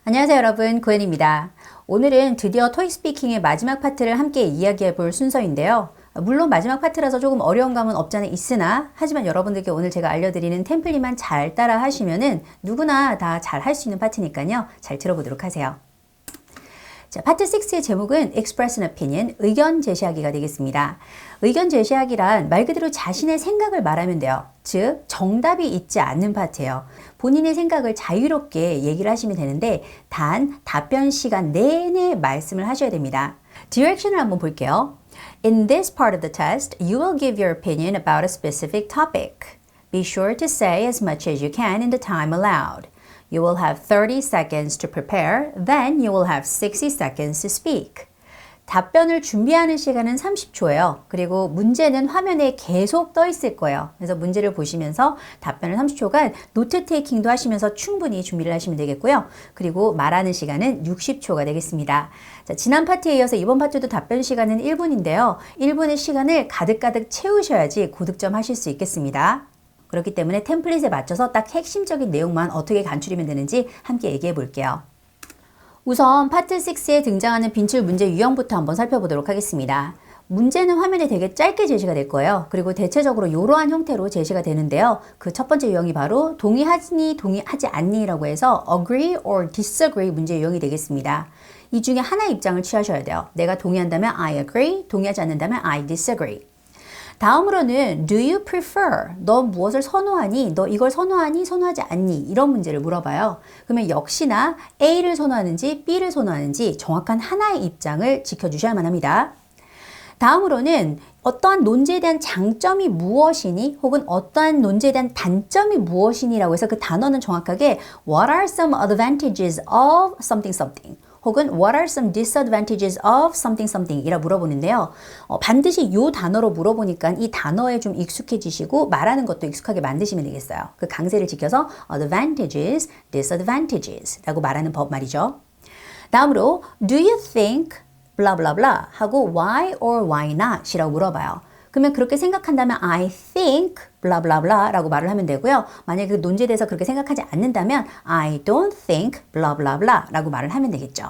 안녕하세요 여러분, 구엔입니다. 오늘은 드디어 토익 스피킹의 마지막 파트를 함께 이야기해 볼 순서인데요. 물론 마지막 파트라서 조금 어려운 감은 없잖아 있으나 하지만 여러분들께 오늘 제가 알려드리는 템플릿만 잘 따라 하시면은 누구나 다 잘 할 수 있는 파트니까요. 잘 들어보도록 하세요. 자, 파트 6의 제목은 Express an Opinion, 의견 제시하기가 되겠습니다. 의견 제시하기란 말 그대로 자신의 생각을 말하면 돼요. 즉, 정답이 있지 않는 파트예요. 본인의 생각을 자유롭게 얘기를 하시면 되는데 단 답변 시간 내내 말씀을 하셔야 됩니다. 디렉션을 한번 볼게요. In this part of the test, you will give your opinion about a specific topic. Be sure to say as much as you can in the time allowed. You will have 30 seconds to prepare, then you will have 60 seconds to speak. 답변을 준비하는 시간은 30초예요. 그리고 문제는 화면에 계속 떠 있을 거예요. 그래서 문제를 보시면서 답변을 30초간 노트 테이킹도 하시면서 충분히 준비를 하시면 되겠고요. 그리고 말하는 시간은 60초가 되겠습니다. 자, 지난 파트에 이어서 이번 파트도 답변 시간은 1분인데요. 1분의 시간을 가득가득 채우셔야지 고득점 하실 수 있겠습니다. 그렇기 때문에 템플릿에 맞춰서 딱 핵심적인 내용만 어떻게 간추리면 되는지 함께 얘기해 볼게요. 우선 파트 6에 등장하는 빈출 문제 유형부터 한번 살펴보도록 하겠습니다. 문제는 화면에 되게 짧게 제시가 될 거예요. 그리고 대체적으로 이러한 형태로 제시가 되는데요. 그 첫 번째 유형이 바로 동의하니 동의하지 않니 라고 해서 agree or disagree 문제 유형이 되겠습니다. 이 중에 하나의 입장을 취하셔야 돼요. 내가 동의한다면 I agree, 동의하지 않는다면 I disagree. 다음으로는 do you prefer? 너 무엇을 선호하니? 너 이걸 선호하니? 선호하지 않니? 이런 문제를 물어봐요. 그러면 역시나 A를 선호하는지 B를 선호하는지 정확한 하나의 입장을 지켜주셔야만 합니다. 다음으로는 어떠한 논제에 대한 장점이 무엇이니? 혹은 어떠한 논제에 대한 단점이 무엇이니? 라고 해서 그 단어는 정확하게 What are some advantages of something something? 혹은 What are some disadvantages of something something 이라 물어보는데요. 반드시 이 단어로 물어보니까 이 단어에 좀 익숙해지시고 말하는 것도 익숙하게 만드시면 되겠어요. 그 강세를 지켜서 advantages, disadvantages 라고 말하는 법 말이죠. 다음으로 Do you think blah blah blah 하고 why or why not 이라고 물어봐요. 그러면 그렇게 생각한다면 I think blah blah blah 라고 말을 하면 되고요. 만약에 그 논제에 대해서 그렇게 생각하지 않는다면 I don't think blah blah blah 라고 말을 하면 되겠죠.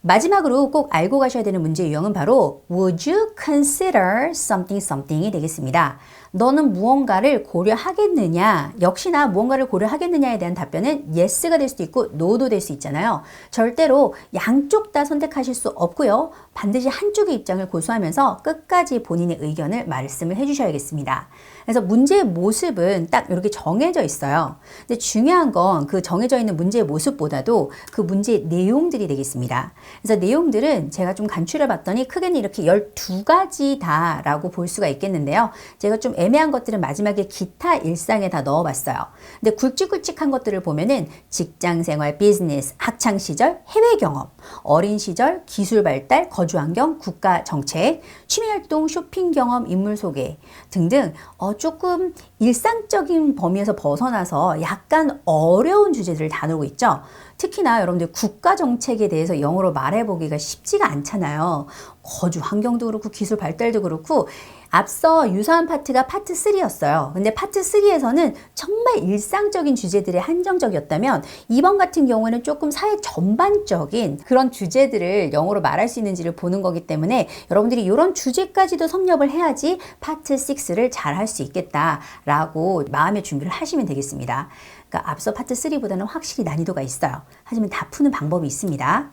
마지막으로 꼭 알고 가셔야 되는 문제 유형은 바로 Would you consider something something이 되겠습니다. 너는 무언가를 고려하겠느냐? 역시나 무언가를 고려하겠느냐에 대한 답변은 yes가 될 수도 있고 no도 될 수 있잖아요. 절대로 양쪽 다 선택하실 수 없고요. 반드시 한쪽의 입장을 고수하면서 끝까지 본인의 의견을 말씀을 해주셔야겠습니다. 그래서 문제의 모습은 딱 이렇게 정해져 있어요. 근데 중요한 건 그 정해져 있는 문제의 모습보다도 그 문제의 내용들이 되겠습니다. 그래서 내용들은 제가 좀 간추려 봤더니 크게는 이렇게 12가지다 라고 볼 수가 있겠는데요. 제가 좀 애매한 것들은 마지막에 기타 일상에 다 넣어봤어요. 근데 굵직굵직한 것들을 보면은 직장생활, 비즈니스, 학창시절, 해외 경험, 어린 시절, 기술 발달, 거주 환경, 국가 정책, 취미활동, 쇼핑 경험, 인물 소개 등등 조금 일상적인 범위에서 벗어나서 약간 어려운 주제들을 다루고 있죠. 특히나 여러분들 국가 정책에 대해서 영어로 말해보기가 쉽지가 않잖아요. 거주 환경도 그렇고 기술 발달도 그렇고 앞서 유사한 파트가 파트 3였어요. 근데 파트 3에서는 정말 일상적인 주제들이 한정적이었다면 이번 같은 경우에는 조금 사회 전반적인 그런 주제들을 영어로 말할 수 있는지를 보는 거기 때문에 여러분들이 이런 주제까지도 섭렵을 해야지 파트 6를 잘 할 수 있겠다라고 마음의 준비를 하시면 되겠습니다. 그러니까 앞서 파트 3보다는 확실히 난이도가 있어요. 하지만 다 푸는 방법이 있습니다.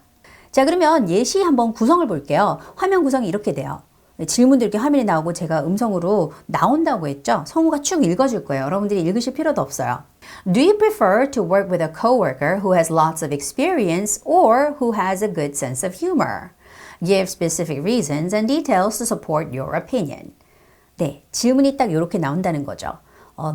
자, 그러면 예시 한번 구성을 볼게요. 화면 구성이 이렇게 돼요. 질문도 이렇게 화면에 나오고 제가 음성으로 나온다고 했죠. 성우가 쭉 읽어줄 거예요. 여러분들이 읽으실 필요도 없어요. Do you prefer to work with a coworker who has lots of experience or who has a good sense of humor? Give specific reasons and details to support your opinion. 네, 질문이 딱 이렇게 나온다는 거죠.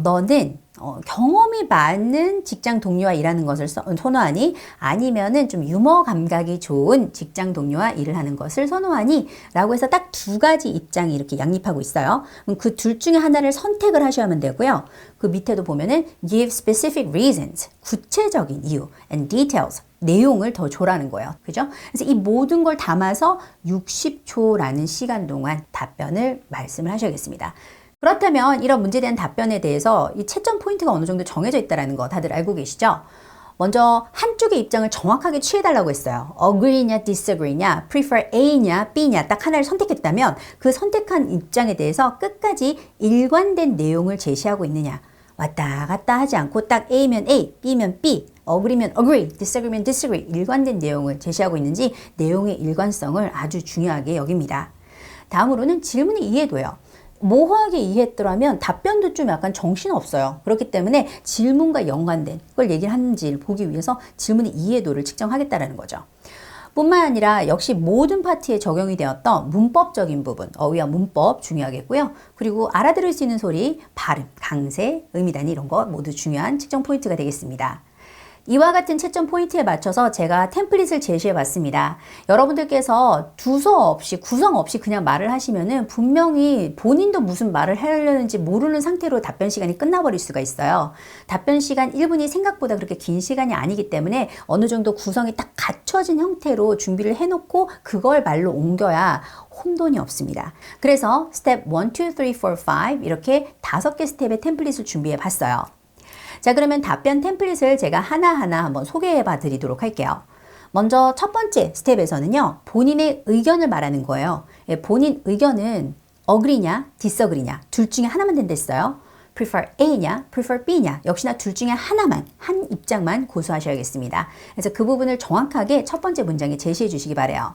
너는 경험이 많은 직장 동료와 일하는 것을 선호하니? 아니면은 좀 유머 감각이 좋은 직장 동료와 일을 하는 것을 선호하니? 라고 해서 딱 두 가지 입장이 이렇게 양립하고 있어요. 그럼 그 둘 중에 하나를 선택을 하셔야만 되고요. 그 밑에도 보면은 give specific reasons, 구체적인 이유, and details, 내용을 더 줘라는 거예요. 그죠? 그래서 이 모든 걸 담아서 60초라는 시간 동안 답변을 말씀을 하셔야겠습니다. 그렇다면 이런 문제에 대한 답변에 대해서 이 채점 포인트가 어느 정도 정해져 있다는 거 다들 알고 계시죠? 먼저 한쪽의 입장을 정확하게 취해달라고 했어요. Agree냐, disagree냐, prefer A냐, B냐 딱 하나를 선택했다면 그 선택한 입장에 대해서 끝까지 일관된 내용을 제시하고 있느냐. 왔다 갔다 하지 않고 딱 A면 A, B면 B, agree면 agree, disagree면 disagree 일관된 내용을 제시하고 있는지 내용의 일관성을 아주 중요하게 여깁니다. 다음으로는 질문의 이해도예요. 모호하게 이해했더라면 답변도 좀 약간 정신없어요. 그렇기 때문에 질문과 연관된 걸 얘기를 하는지를 보기 위해서 질문의 이해도를 측정하겠다는 거죠. 뿐만 아니라 역시 모든 파트에 적용이 되었던 문법적인 부분, 어휘와 문법 중요하겠고요. 그리고 알아들을 수 있는 소리, 발음, 강세, 의미단위 이런 거 모두 중요한 측정 포인트가 되겠습니다. 이와 같은 채점 포인트에 맞춰서 제가 템플릿을 제시해 봤습니다. 여러분들께서 두서 없이 구성 없이 그냥 말을 하시면은 분명히 본인도 무슨 말을 하려는지 모르는 상태로 답변 시간이 끝나버릴 수가 있어요. 답변 시간 1분이 생각보다 그렇게 긴 시간이 아니기 때문에 어느 정도 구성이 딱 갖춰진 형태로 준비를 해놓고 그걸 말로 옮겨야 혼돈이 없습니다. 그래서 스텝 1, 2, 3, 4, 5 이렇게 5개 스텝의 템플릿을 준비해 봤어요. 자, 그러면 답변 템플릿을 제가 하나하나 한번 소개해 봐 드리도록 할게요. 먼저 첫 번째 스텝에서는요, 본인의 의견을 말하는 거예요. 본인 의견은 agree냐, disagree냐, 둘 중에 하나만 된다 했어요. prefer A냐, prefer B냐, 역시나 둘 중에 하나만, 한 입장만 고수하셔야겠습니다. 그래서 그 부분을 정확하게 첫 번째 문장에 제시해 주시기 바래요.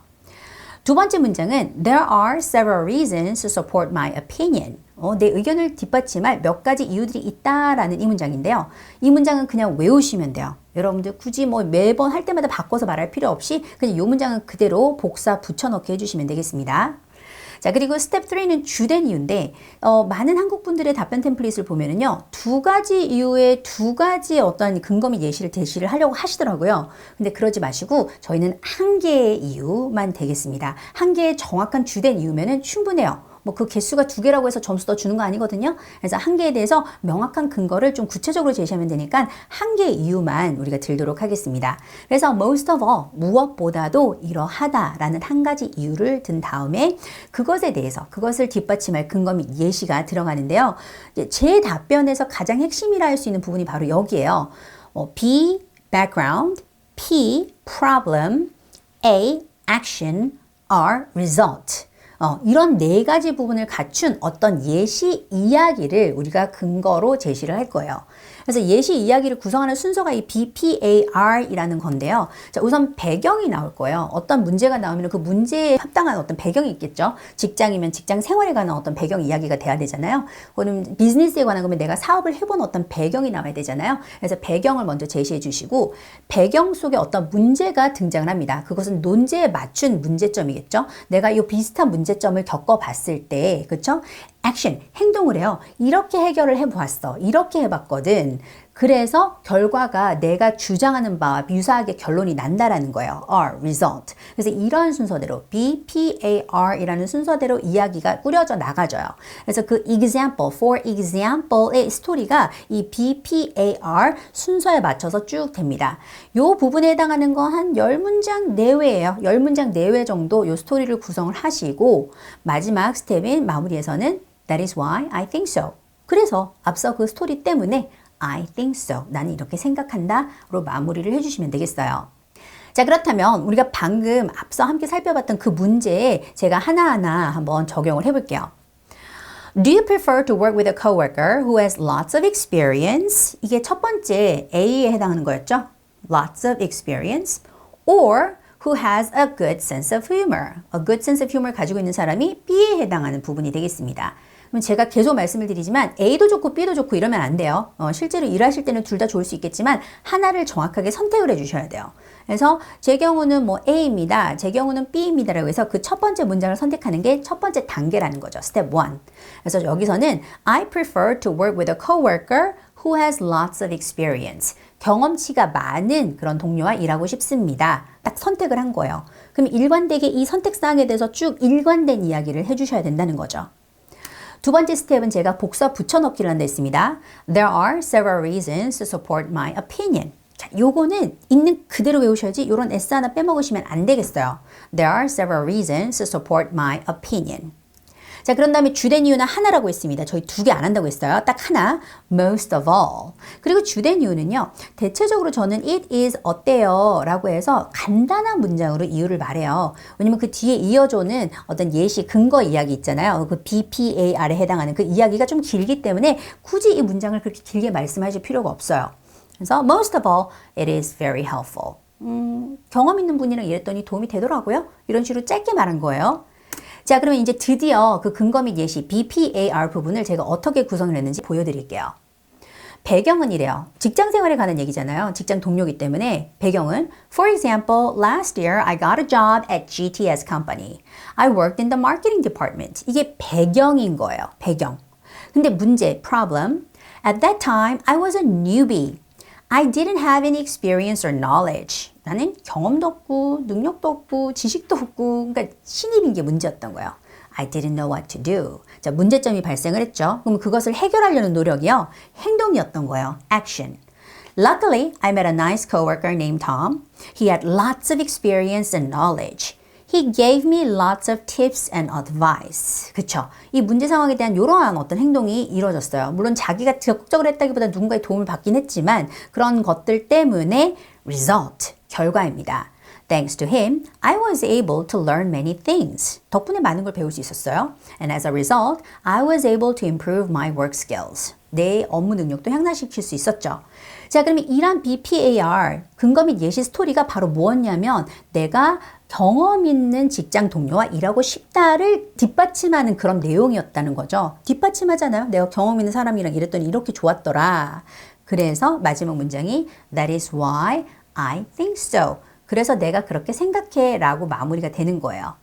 두 번째 문장은 There are several reasons to support my opinion. 내 의견을 뒷받침할 몇 가지 이유들이 있다라는 이 문장인데요. 이 문장은 그냥 외우시면 돼요. 여러분들 굳이 뭐 매번 할 때마다 바꿔서 말할 필요 없이 그냥 이 문장은 그대로 복사 붙여넣기 해주시면 되겠습니다. 자, 그리고 스텝 3는 주된 이유인데 많은 한국 분들의 답변 템플릿을 보면은요, 두 가지 이유의 두 가지 어떤 근거 및 예시를 제시를 하려고 하시더라고요. 근데 그러지 마시고 저희는 한 개의 이유만 되겠습니다. 한 개의 정확한 주된 이유면은 충분해요. 뭐 그 개수가 2개라고 해서 점수 더 주는 거 아니거든요. 그래서 한 개에 대해서 명확한 근거를 좀 구체적으로 제시하면 되니까 한 개의 이유만 우리가 들도록 하겠습니다. 그래서 most of all, 무엇보다도 이러하다라는 한 가지 이유를 든 다음에 그것에 대해서 그것을 뒷받침할 근거 및 예시가 들어가는데요. 제 답변에서 가장 핵심이라 할 수 있는 부분이 바로 여기에요. B, background, P, problem, A, action, R, result. 이런 네 가지 부분을 갖춘 어떤 예시 이야기를 우리가 근거로 제시를 할 거예요. 그래서 예시 이야기를 구성하는 순서가 이 BPAR이라는 건데요. 자, 우선 배경이 나올 거예요. 어떤 문제가 나오면 그 문제에 합당한 어떤 배경이 있겠죠. 직장이면 직장 생활에 관한 어떤 배경 이야기가 돼야 되잖아요. 혹은 비즈니스에 관한 거면 내가 사업을 해본 어떤 배경이 나와야 되잖아요. 그래서 배경을 먼저 제시해 주시고 배경 속에 어떤 문제가 등장을 합니다. 그것은 논제에 맞춘 문제점이겠죠. 내가 이 비슷한 문제점을 겪어봤을 때, 그렇죠? 액션, 행동을 해요. 이렇게 해결을 해보았어. 이렇게 해봤거든. 그래서 결과가 내가 주장하는 바와 유사하게 결론이 난다라는 거예요. R, result. 그래서 이런 순서대로 BPAR이라는 순서대로 이야기가 꾸려져 나가져요. 그래서 그 example, for example의 스토리가 이 BPAR 순서에 맞춰서 쭉 됩니다. 이 부분에 해당하는 거 한 10문장 내외예요. 10문장 내외 정도 이 스토리를 구성을 하시고 마지막 스텝인 마무리에서는 That is why I think so. 그래서 앞서 그 스토리 때문에 I think so. 나는 이렇게 생각한다로 마무리를 해주시면 되겠어요. 자, 그렇다면 우리가 방금 앞서 함께 살펴봤던 그 문제에 제가 하나하나 한번 적용을 해볼게요. Do you prefer to work with a coworker who has lots of experience? 이게 첫 번째 A에 해당하는 거였죠. Lots of experience. Or who has a good sense of humor. A good sense of humor 가지고 있는 사람이 B에 해당하는 부분이 되겠습니다. 그럼 제가 계속 말씀을 드리지만 A도 좋고 B도 좋고 이러면 안 돼요. 실제로 일하실 때는 둘 다 좋을 수 있겠지만 하나를 정확하게 선택을 해주셔야 돼요. 그래서 제 경우는 뭐 A입니다. 제 경우는 B입니다라고 해서 그 첫 번째 문장을 선택하는 게 첫 번째 단계라는 거죠. Step 1. 그래서 여기서는 I prefer to work with a coworker who has lots of experience. 경험치가 많은 그런 동료와 일하고 싶습니다. 딱 선택을 한 거예요. 그럼 일관되게 이 선택사항에 대해서 쭉 일관된 이야기를 해주셔야 된다는 거죠. 두 번째 스텝은 제가 복사 붙여넣기를 한다 했습니다. There are several reasons to support my opinion. 자, 요거는 있는 그대로 외우셔야지 이런 S 하나 빼먹으시면 안 되겠어요. There are several reasons to support my opinion. 자, 그런 다음에 주된 이유는 하나라고 했습니다. 저희 두 개 안 한다고 했어요. 딱 하나, most of all. 그리고 주된 이유는요, 대체적으로 저는 it is 어때요? 라고 해서 간단한 문장으로 이유를 말해요. 왜냐면 그 뒤에 이어져오는 어떤 예시, 근거 이야기 있잖아요. 그 BPAR에 해당하는 그 이야기가 좀 길기 때문에 굳이 이 문장을 그렇게 길게 말씀하실 필요가 없어요. 그래서 most of all, it is very helpful. 경험 있는 분이랑 일했더니 도움이 되더라고요. 이런 식으로 짧게 말한 거예요. 자, 그러면 이제 드디어 그 근거 및 예시 BPAR 부분을 제가 어떻게 구성을 했는지 보여드릴게요. 배경은 이래요. 직장 생활에 관한 얘기잖아요. 직장 동료이기 때문에 배경은 For example, last year I got a job at GTS company. I worked in the marketing department. 이게 배경인 거예요. 배경. 근데 문제, problem. At that time, I was a newbie. I didn't have any experience or knowledge. 나는 경험도 없고 능력도 없고 지식도 없고 그러니까 신입인 게 문제였던 거예요. I didn't know what to do. 자, 문제점이 발생을 했죠. 그럼 그것을 해결하려는 노력이요. 행동이었던 거예요. Action. Luckily, I met a nice coworker named Tom. He had lots of experience and knowledge. He gave me lots of tips and advice. 그쵸? 이 문제 상황에 대한 이러한 어떤 행동이 이루어졌어요. 물론 자기가 적극적으로 했다기보다 누군가의 도움을 받긴 했지만 그런 것들 때문에 result, 결과입니다. Thanks to him, I was able to learn many things. 덕분에 많은 걸 배울 수 있었어요. And as a result, I was able to improve my work skills. 내 업무 능력도 향상시킬 수 있었죠. 자, 그러면 이란 BPAR, 근거 및 예시 스토리가 바로 뭐였냐면 내가 경험 있는 직장 동료와 일하고 싶다를 뒷받침하는 그런 내용이었다는 거죠. 뒷받침하잖아요. 내가 경험 있는 사람이랑 일했더니 이렇게 좋았더라. 그래서 마지막 문장이 That is why I think so. 그래서 내가 그렇게 생각해 라고 마무리가 되는 거예요.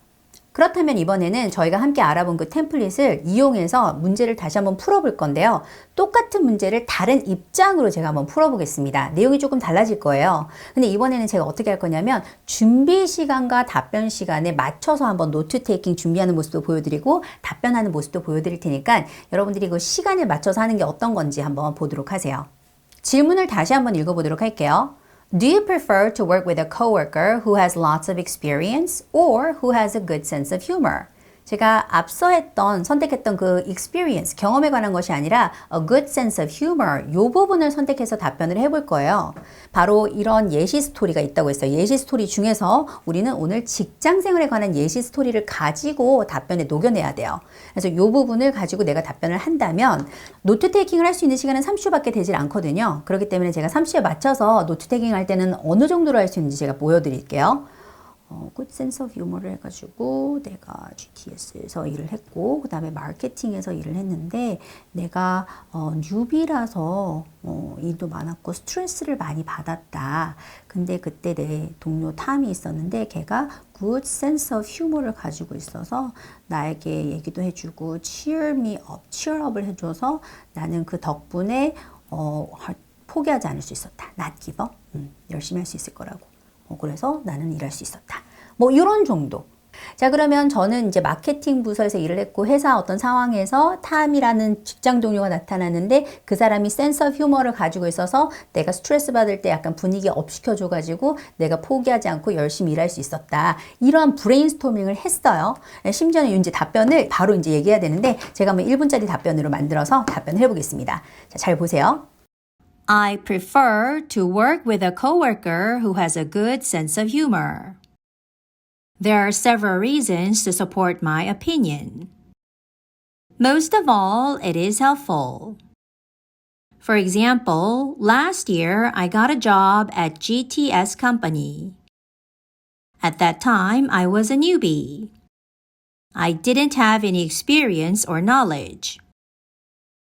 그렇다면 이번에는 저희가 함께 알아본 그 템플릿을 이용해서 문제를 다시 한번 풀어볼 건데요. 똑같은 문제를 다른 입장으로 제가 한번 풀어보겠습니다. 내용이 조금 달라질 거예요. 근데 이번에는 제가 어떻게 할 거냐면 준비 시간과 답변 시간에 맞춰서 한번 노트 테이킹 준비하는 모습도 보여드리고 답변하는 모습도 보여드릴 테니까 여러분들이 그 시간에 맞춰서 하는 게 어떤 건지 한번 보도록 하세요. 질문을 다시 한번 읽어보도록 할게요. Do you prefer to work with a coworker who has lots of experience or who has a good sense of humor? 제가 앞서 선택했던 그 experience, 경험에 관한 것이 아니라 a good sense of humor, 이 부분을 선택해서 답변을 해볼 거예요. 바로 이런 예시 스토리가 있다고 했어요. 예시 스토리 중에서 우리는 오늘 직장 생활에 관한 예시 스토리를 가지고 답변에 녹여내야 돼요. 그래서 이 부분을 가지고 내가 답변을 한다면 노트 테이킹을 할 수 있는 시간은 30초밖에 되질 않거든요. 그렇기 때문에 제가 30초에 맞춰서 노트 테이킹 할 때는 어느 정도로 할 수 있는지 제가 보여드릴게요. good sense of humor를 해가지고 내가 GTS에서 일을 했고 그 다음에 마케팅에서 일을 했는데 내가 뉴비라서 일도 많았고 스트레스를 많이 받았다. 근데 그때 내 동료 탐이 있었는데 걔가 good sense of humor를 가지고 있어서 나에게 얘기도 해주고 cheer up을 해줘서 나는 그 덕분에 포기하지 않을 수 있었다. not give up. 열심히 할 수 있을 거라고. 그래서 나는 일할 수 있었다. 뭐 이런 정도. 자, 그러면 저는 이제 마케팅 부서에서 일을 했고 회사 어떤 상황에서 탐이라는 직장 동료가 나타났는데 그 사람이 센스 오브 휴머를 가지고 있어서 내가 스트레스 받을 때 약간 분위기 업 시켜줘가지고 내가 포기하지 않고 열심히 일할 수 있었다. 이러한 브레인스토밍을 했어요. 심지어는 이제 답변을 바로 이제 얘기해야 되는데 제가 한번 1분짜리 답변으로 만들어서 답변을 해보겠습니다. 자, 잘 보세요. I prefer to work with a coworker who has a good sense of humor. There are several reasons to support my opinion. Most of all, it is helpful. For example, last year I got a job at GTS company. At that time, I was a newbie. I didn't have any experience or knowledge.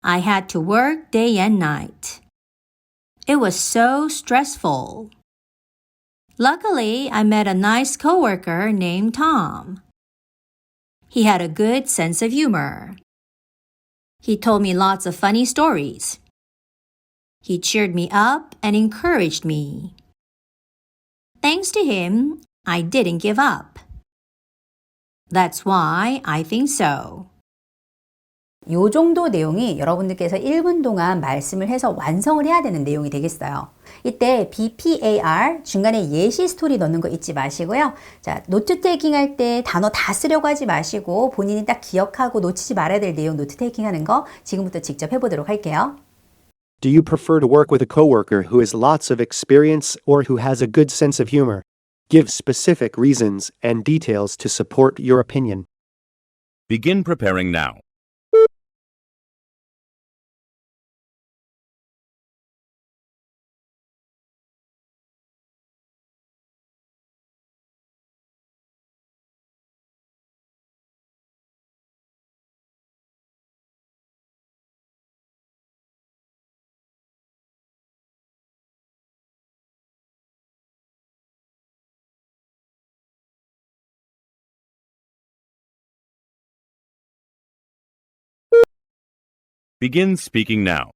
I had to work day and night. It was so stressful. Luckily, I met a nice coworker named Tom. He had a good sense of humor. He told me lots of funny stories. He cheered me up and encouraged me. Thanks to him, I didn't give up. That's why I think so. 요 정도 내용이 여러분들께서 1분 동안 말씀을 해서 완성을 해야 되는 내용이 되겠어요. 이때 BPAR 중간에 예시 스토리 넣는 거 잊지 마시고요. 자, 노트 테이킹 할 때 단어 다 쓰려고 하지 마시고 본인이 딱 기억하고 놓치지 말아야 될 내용 노트 테이킹 하는 거 지금부터 직접 해보도록 할게요. Do you prefer to work with a coworker who has lots of experience or who has a good sense of humor? Give specific reasons and details to support your opinion. Begin preparing now. Begin speaking now.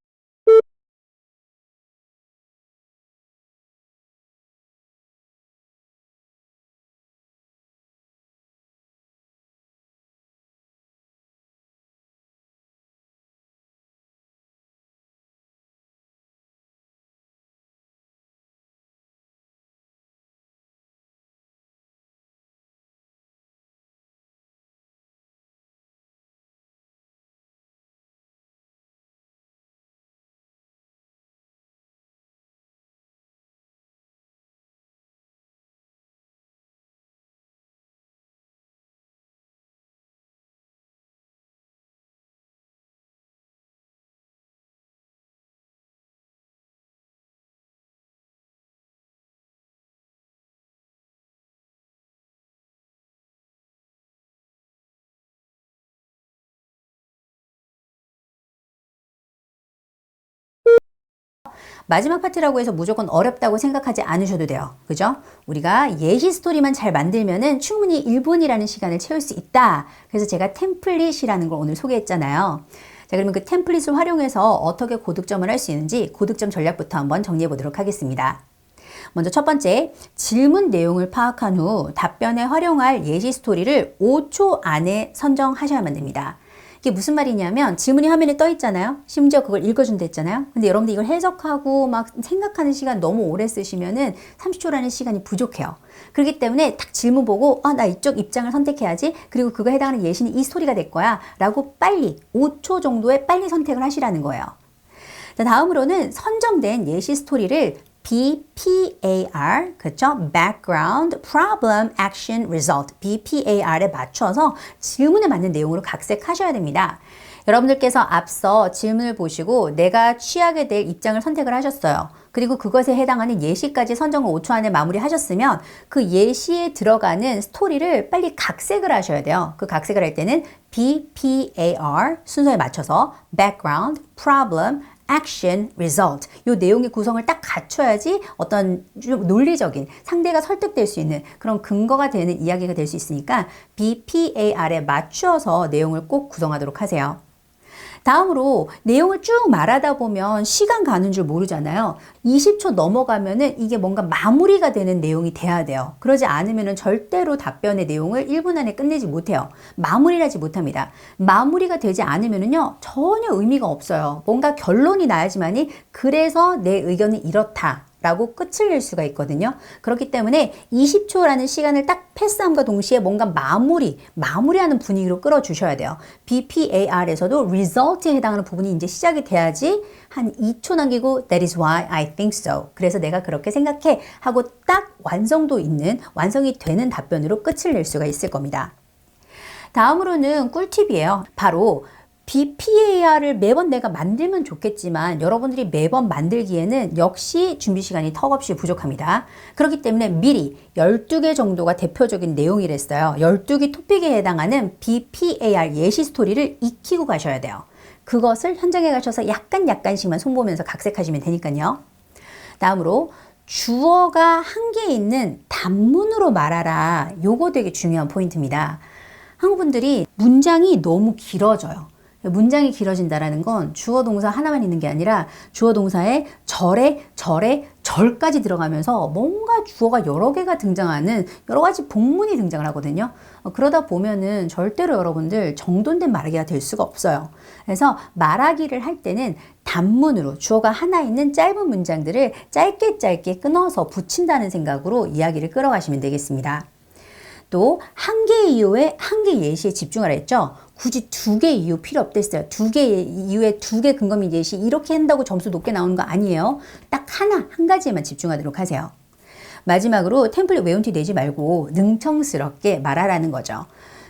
마지막 파트라고 해서 무조건 어렵다고 생각하지 않으셔도 돼요. 그죠? 우리가 예시 스토리만 잘 만들면은 충분히 1분이라는 시간을 채울 수 있다. 그래서 제가 템플릿이라는 걸 오늘 소개했잖아요. 자, 그러면 그 템플릿을 활용해서 어떻게 고득점을 할 수 있는지 고득점 전략부터 한번 정리해 보도록 하겠습니다. 먼저 첫 번째, 질문 내용을 파악한 후 답변에 활용할 예시 스토리를 5초 안에 선정하셔야만 됩니다. 이게 무슨 말이냐면 질문이 화면에 떠 있잖아요. 심지어 그걸 읽어준다 했잖아요. 근데 여러분들 이걸 해석하고 막 생각하는 시간 너무 오래 쓰시면은 30초라는 시간이 부족해요. 그렇기 때문에 딱 질문 보고 나 이쪽 입장을 선택해야지. 그리고 그거 해당하는 예시는 이 스토리가 될 거야. 라고 빨리 5초 정도에 빨리 선택을 하시라는 거예요. 자, 다음으로는 선정된 예시 스토리를 BPAR, 그렇죠? Background, Problem, Action, Result, BPAR에 맞춰서 질문에 맞는 내용으로 각색하셔야 됩니다. 여러분들께서 앞서 질문을 보시고 내가 취하게 될 입장을 선택을 하셨어요. 그리고 그것에 해당하는 예시까지 선정을 5초 안에 마무리하셨으면 그 예시에 들어가는 스토리를 빨리 각색을 하셔야 돼요. 그 각색을 할 때는 BPAR 순서에 맞춰서 Background, Problem, Action, Result 이 내용의 구성을 딱 갖춰야지 어떤 좀 논리적인 상대가 설득될 수 있는 그런 근거가 되는 이야기가 될 수 있으니까 BPAR에 맞춰서 내용을 꼭 구성하도록 하세요. 다음으로 내용을 쭉 말하다 보면 시간 가는 줄 모르잖아요. 20초 넘어가면은 이게 뭔가 마무리가 되는 내용이 돼야 돼요. 그러지 않으면은 절대로 답변의 내용을 1분 안에 끝내지 못해요. 마무리를 하지 못합니다. 마무리가 되지 않으면은요, 전혀 의미가 없어요. 뭔가 결론이 나야지만이 그래서 내 의견은 이렇다. 라고 끝을 낼 수가 있거든요. 그렇기 때문에 20초라는 시간을 딱 패스함과 동시에 뭔가 마무리하는 분위기로 끌어주셔야 돼요. BPAR에서도 result에 해당하는 부분이 이제 시작이 돼야지 한 2초 남기고 That is why I think so. 그래서 내가 그렇게 생각해 하고 딱 완성이 되는 답변으로 끝을 낼 수가 있을 겁니다. 다음으로는 꿀팁이에요. 바로 BPAR을 매번 내가 만들면 좋겠지만 여러분들이 매번 만들기에는 역시 준비 시간이 턱없이 부족합니다. 그렇기 때문에 미리 12개 정도가 대표적인 내용이랬어요. 12개 토픽에 해당하는 BPAR 예시 스토리를 익히고 가셔야 돼요. 그것을 현장에 가셔서 약간씩만 손보면서 각색하시면 되니까요. 다음으로 주어가 한 개 있는 단문으로 말하라. 요거 되게 중요한 포인트입니다. 한국 분들이 문장이 너무 길어져요. 문장이 길어진다라는 건 주어 동사 하나만 있는 게 아니라 주어 동사에 절에 절까지 들어가면서 뭔가 주어가 여러 개가 등장하는 여러 가지 복문이 등장을 하거든요. 그러다 보면은 절대로 여러분들 정돈된 말하기가 될 수가 없어요. 그래서 말하기를 할 때는 단문으로 주어가 하나 있는 짧은 문장들을 짧게 끊어서 붙인다는 생각으로 이야기를 끌어가시면 되겠습니다. 또 한 개의 이유에 한 개 예시에 집중하라 했죠. 굳이 두 개 이유 필요 없댔어요. 두 개 이유에 두 개 근거 및 예시 이렇게 한다고 점수 높게 나오는 거 아니에요. 딱 한 가지에만 집중하도록 하세요. 마지막으로 템플릿 외운티 내지 말고 능청스럽게 말하라는 거죠.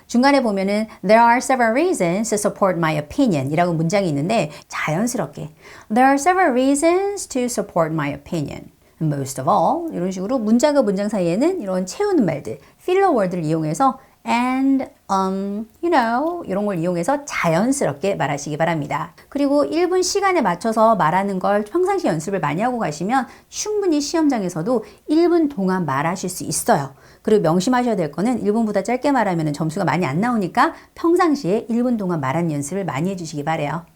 중간에 보면은 There are several reasons to support my opinion 이라고 문장이 있는데 자연스럽게 There are several reasons to support my opinion. Most of all 이런 식으로 문장과 문장 사이에는 이런 채우는 말들, filler word를 이용해서 and, you know 이런 걸 이용해서 자연스럽게 말하시기 바랍니다. 그리고 1분 시간에 맞춰서 말하는 걸 평상시 연습을 많이 하고 가시면 충분히 시험장에서도 1분 동안 말하실 수 있어요. 그리고 명심하셔야 될 거는 1분보다 짧게 말하면 점수가 많이 안 나오니까 평상시에 1분 동안 말하는 연습을 많이 해주시기 바래요.